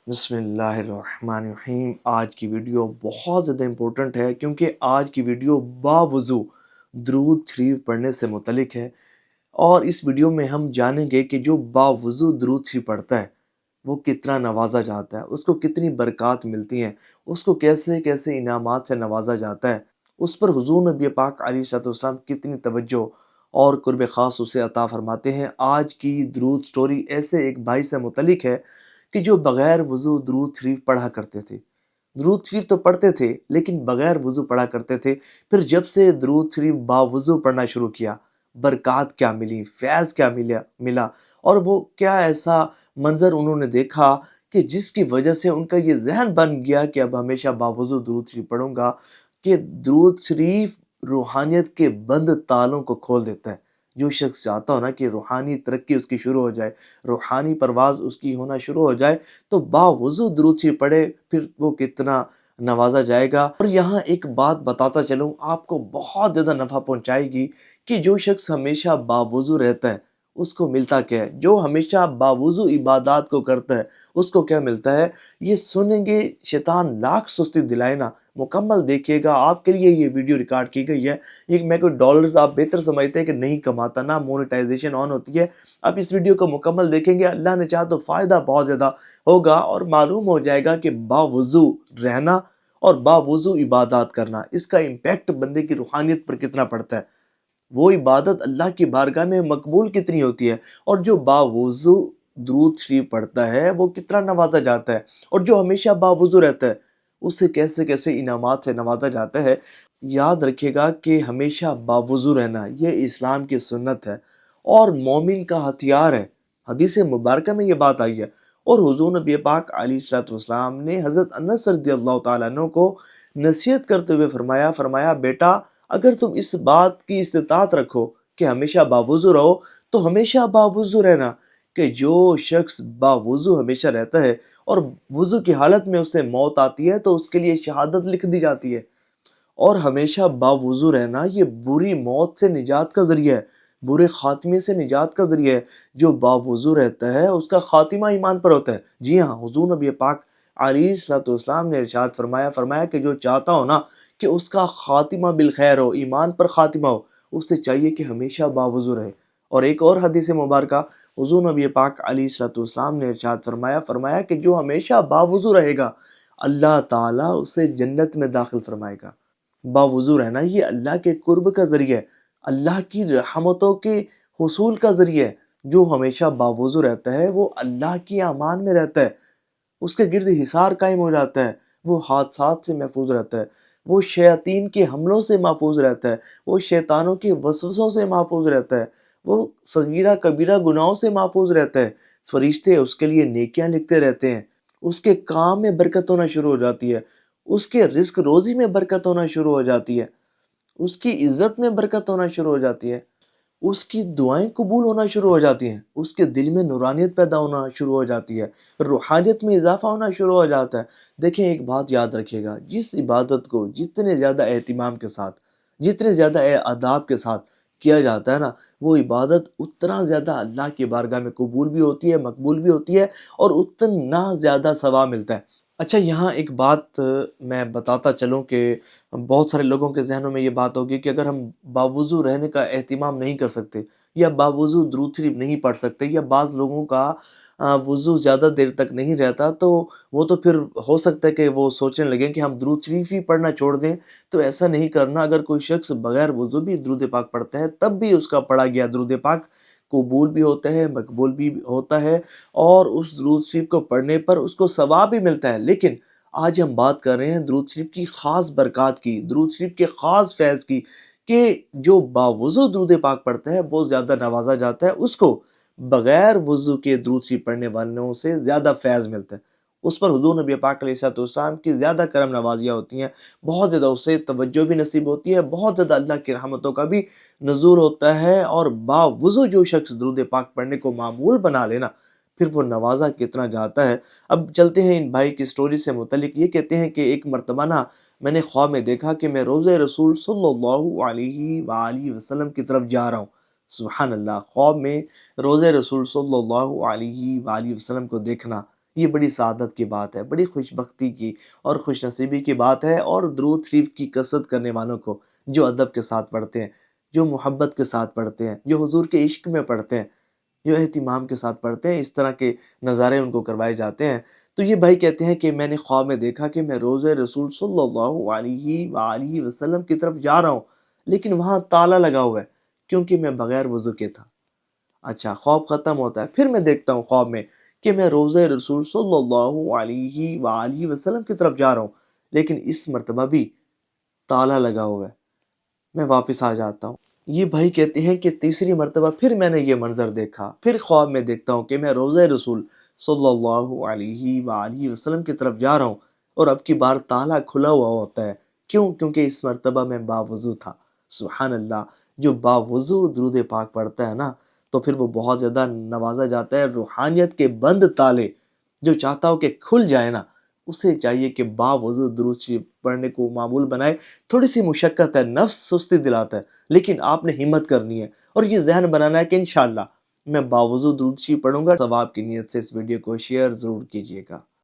بسم اللہ الرحمن الرحیم۔ آج کی ویڈیو بہت زیادہ امپورٹنٹ ہے کیونکہ آج کی ویڈیو باوضو درود شریف پڑھنے سے متعلق ہے، اور اس ویڈیو میں ہم جانیں گے کہ جو باوضو درود شریف پڑھتا ہے وہ کتنا نوازا جاتا ہے، اس کو کتنی برکات ملتی ہیں، اس کو کیسے کیسے انعامات سے نوازا جاتا ہے، اس پر حضور نبی پاک علیہ الصلوۃ والسلام کتنی توجہ اور قرب خاص اسے عطا فرماتے ہیں۔ آج کی درود سٹوری ایسے ایک بھائی سے متعلق ہے کہ جو بغیر وضو درود شریف پڑھا کرتے تھے۔ درود شریف تو پڑھتے تھے لیکن بغیر وضو پڑھا کرتے تھے، پھر جب سے درود شریف باوضو پڑھنا شروع کیا، برکات کیا ملی، فیض کیا ملا، اور وہ کیا ایسا منظر انہوں نے دیکھا کہ جس کی وجہ سے ان کا یہ ذہن بن گیا کہ اب ہمیشہ باوضو درود شریف پڑھوں گا، کہ درود شریف روحانیت کے بند تالوں کو کھول دیتا ہے۔ جو شخص چاہتا ہو نا کہ روحانی ترقی اس کی شروع ہو جائے، روحانی پرواز اس کی ہونا شروع ہو جائے، تو باوضو درود شریف پڑھے، پھر وہ کتنا نوازا جائے گا۔ اور یہاں ایک بات بتاتا چلوں، آپ کو بہت زیادہ نفع پہنچائے گی کہ جو شخص ہمیشہ باوضو رہتا ہے اس کو ملتا کیا ہے، جو ہمیشہ باوضو عبادات کو کرتا ہے اس کو کیا ملتا ہے، یہ سنیں گے شیطان لاکھ سستی دلائے نا، مکمل دیکھیے گا۔ آپ کے لیے یہ ویڈیو ریکارڈ کی گئی ہے، یہ میں کوئی ڈالرز آپ بہتر سمجھتے ہیں کہ نہیں کماتا، نہ مونیٹائزیشن آن ہوتی ہے۔ آپ اس ویڈیو کو مکمل دیکھیں گے، اللہ نے چاہا تو فائدہ بہت زیادہ ہوگا، اور معلوم ہو جائے گا کہ باوضو رہنا اور باوضو عبادات کرنا، اس کا امپیکٹ بندے کی روحانیت پر کتنا پڑتا ہے، وہ عبادت اللہ کی بارگاہ میں مقبول کتنی ہوتی ہے، اور جو باوضو درود شریف پڑھتا ہے وہ کتنا نوازا جاتا ہے، اور جو ہمیشہ باوضو رہتا ہے اسے کیسے کیسے انعامات سے نوازا جاتا ہے۔ یاد رکھیے گا کہ ہمیشہ باوضو رہنا یہ اسلام کی سنت ہے اور مومن کا ہتھیار ہے۔ حدیث مبارکہ میں یہ بات آئی ہے، اور حضور نبی پاک علیہ الصلوۃ والسلام نے حضرت انس رضی اللہ تعالیٰ عنہ کو نصیحت کرتے ہوئے فرمایا بیٹا، اگر تم اس بات کی استطاعت رکھو کہ ہمیشہ باوضو رہو تو ہمیشہ باوضو رہنا، کہ جو شخص باوضو ہمیشہ رہتا ہے اور وضو کی حالت میں اسے موت آتی ہے تو اس کے لیے شہادت لکھ دی جاتی ہے۔ اور ہمیشہ باوضو رہنا یہ بری موت سے نجات کا ذریعہ ہے، برے خاتمے سے نجات کا ذریعہ ہے۔ جو باوضو رہتا ہے اس کا خاتمہ ایمان پر ہوتا ہے۔ جی ہاں، حضور نبی پاک علیہ الصلوۃ والسلام نے ارشاد فرمایا کہ جو چاہتا ہو نا کہ اس کا خاتمہ بالخیر ہو، ایمان پر خاتمہ ہو، اس سے چاہیے کہ ہمیشہ باوضو رہے۔ اور ایک اور حدیث مبارکہ حضور نبی پاک علیہ الصلوۃ والسلام نے ارشاد فرمایا کہ جو ہمیشہ باوضو رہے گا اللہ تعالیٰ اسے جنت میں داخل فرمائے گا۔ باوضو رہنا یہ اللہ کے قرب کا ذریعہ ہے، اللہ کی رحمتوں کے حصول کا ذریعہ ہے۔ جو ہمیشہ باوضو رہتا ہے وہ اللہ کی امان میں رہتا ہے، اس کے گرد حصار قائم ہو جاتا ہے، وہ حادثات سے محفوظ رہتا ہے، وہ شیاطین کے حملوں سے محفوظ رہتا ہے، وہ شیطانوں کے وسوسوں سے محفوظ رہتا ہے، وہ صغیرہ کبیرہ گناہوں سے محفوظ رہتا ہے۔ فرشتے اس کے لیے نیکیاں لکھتے رہتے ہیں، اس کے کام میں برکت ہونا شروع ہو جاتی ہے، اس کے رزق روزی میں برکت ہونا شروع ہو جاتی ہے، اس کی عزت میں برکت ہونا شروع ہو جاتی ہے، اس کی دعائیں قبول ہونا شروع ہو جاتی ہیں، اس کے دل میں نورانیت پیدا ہونا شروع ہو جاتی ہے، روحانیت میں اضافہ ہونا شروع ہو جاتا ہے۔ دیکھیں، ایک بات یاد رکھیے گا، جس عبادت کو جتنے زیادہ اہتمام کے ساتھ، جتنے زیادہ آداب کے ساتھ کیا جاتا ہے نا، وہ عبادت اتنا زیادہ اللہ کی بارگاہ میں قبول بھی ہوتی ہے، مقبول بھی ہوتی ہے، اور اتنا زیادہ ثواب ملتا ہے۔ اچھا، یہاں ایک بات میں بتاتا چلوں کہ بہت سارے لوگوں کے ذہنوں میں یہ بات ہوگی کہ اگر ہم باوضو رہنے کا اہتمام نہیں کر سکتے، یا باوضو درود شریف نہیں پڑھ سکتے، یا بعض لوگوں کا وضو زیادہ دیر تک نہیں رہتا، تو وہ تو پھر ہو سکتا ہے کہ وہ سوچنے لگیں کہ ہم درود شریف ہی پڑھنا چھوڑ دیں۔ تو ایسا نہیں کرنا۔ اگر کوئی شخص بغیر وضو بھی درود پاک پڑھتا ہے تب بھی اس کا پڑھا گیا درود پاک قبول بھی ہوتا ہے، مقبول بھی ہوتا ہے، اور اس درود شریف کو پڑھنے پر اس کو ثواب بھی ملتا ہے۔ لیکن آج ہم بات کر رہے ہیں درود شریف کی خاص برکات کی، درود شریف کے خاص فیض کی، کہ جو باوضو درود پاک پڑھتا ہے وہ زیادہ نوازا جاتا ہے، اس کو بغیر وضو کے درود شریف پڑھنے والوں سے زیادہ فیض ملتا ہے، اس پر حضور نبی پاک علیہ الصلوۃ والسلام کی زیادہ کرم نوازیاں ہوتی ہیں، بہت زیادہ اسے توجہ بھی نصیب ہوتی ہے، بہت زیادہ اللہ کی رحمتوں کا بھی نزول ہوتا ہے۔ اور باوضو جو شخص درود پاک پڑھنے کو معمول بنا لینا، پھر وہ نوازا کتنا جاتا ہے۔ اب چلتے ہیں ان بھائی کی سٹوری سے متعلق۔ یہ کہتے ہیں کہ ایک مرتبہ نا میں نے خواب میں دیکھا کہ میں روضہ رسول صلی اللہ علیہ وآلہ وسلم کی طرف جا رہا ہوں۔ سبحان اللہ، خواب میں روضہ رسول صلی اللہ علیہ وآلہ وسلم کو دیکھنا یہ بڑی سعادت کی بات ہے، بڑی خوش بختی کی اور خوش نصیبی کی بات ہے، اور درود شریف کی کثرت کرنے والوں کو، جو ادب کے ساتھ پڑھتے ہیں، جو محبت کے ساتھ پڑھتے ہیں، جو حضور کے عشق میں پڑھتے ہیں، جو اہتمام کے ساتھ پڑھتے ہیں، اس طرح کے نظارے ان کو کروائے جاتے ہیں۔ تو یہ بھائی کہتے ہیں کہ میں نے خواب میں دیکھا کہ میں روضہ رسول صلی اللہ علیہ وآلہ وسلم کی طرف جا رہا ہوں، لیکن وہاں تالا لگا ہوا ہے کیونکہ میں بغیر وضو کے تھا۔ اچھا، خواب ختم ہوتا ہے، پھر میں دیکھتا ہوں خواب میں کہ میں روضہ رسول صلی اللہ علیہ وآلہ وسلم کی طرف جا رہا ہوں، لیکن اس مرتبہ بھی تالا لگا ہوا ہے۔ میں واپس آ جاتا ہوں۔ یہ بھائی کہتے ہیں کہ تیسری مرتبہ پھر میں نے یہ منظر دیکھا، پھر خواب میں دیکھتا ہوں کہ میں روضہ رسول صلی اللہ علیہ وآلہ وسلم کی طرف جا رہا ہوں، اور اب کی بار تالا کھلا ہوا ہوتا ہے۔ کیوں؟ کیونکہ اس مرتبہ میں باوضو تھا۔ سبحان اللہ، جو باوضو درود پاک پڑھتا ہے نا، تو پھر وہ بہت زیادہ نوازا جاتا ہے۔ روحانیت کے بند تالے جو چاہتا ہو کہ کھل جائے نا، اسے چاہیے کہ باوضو درود شریف پڑھنے کو معمول بنائے۔ تھوڑی سی مشقت ہے، نفس سستی دلاتا ہے، لیکن آپ نے ہمت کرنی ہے اور یہ ذہن بنانا ہے کہ انشاءاللہ میں باوضو درود شریف پڑھوں گا۔ ثواب کی نیت سے اس ویڈیو کو شیئر ضرور کیجیے گا۔